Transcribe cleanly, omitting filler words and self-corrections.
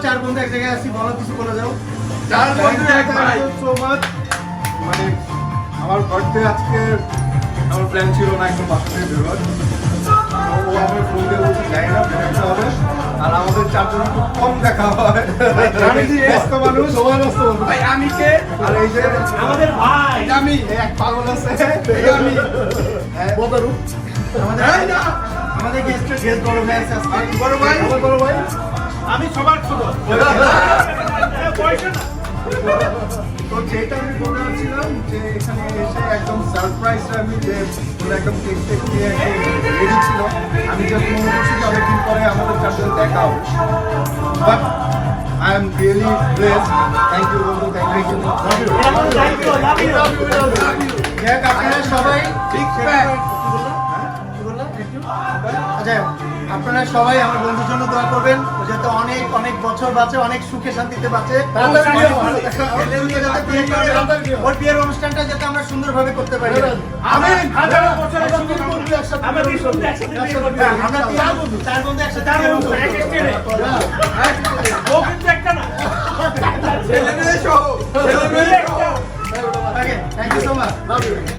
চার বন্ধু এক জায়গায় আছি, বলো কিছু বলে যাও। চার বন্ধু এক ভাই। So much. মানে আমার বার্থডে আজকে আমার প্ল্যান ছিল না একদম বাসা থেকে বেরোয়ার। ও আমার ফোন দিয়ে বলছে যাই না দেখা হবে। আর আমাদের চারজন খুব কম দেখা হয়। আমি যে ব্যস্ত মানুষ, সবাই ব্যস্ত মানুষ। ভাই আমি কে? আর এই যে আমাদের ভাই এটা আমি। এই এক পাগল আছে, এটা আমি। বদারু। এই না। আমাদের গেস্ট বড় ভাই আছে আজকে। বড় ভাই। আমার বড় ভাই। আমি সবার ছোট। তো যেটা আমি বলে যাচ্ছিলাম যে এখানে এসে একদম সারপ্রাইজ আমি যে ওরা একদম কেক টেক নিয়ে রেডি ছিল, আমি জাস্ট মনে করছি যে অনেকদিন পরে আমাদের চারজন দেখা হবে। But I am really blessed. Thank you বন্ধু, থ্যাংক ইউ। দেখ আপনারা সবাই Big bang. আচ্ছা, আপনারা সবাই আমার বন্ধুর জন্য দোয়া করবেন, ও যাতে অনেক অনেক বছর বাঁচে, অনেক সুখে শান্তিতে বাঁচে। ওর বিয়ের অনুষ্ঠানটা যাতে আমরা সুন্দরভাবে করতে পারি। আমিন। আমরা চার বন্ধু একসাথে ছেলে মেয়ে সহ। ছেলে মেয়ে সহ। Thank you so much.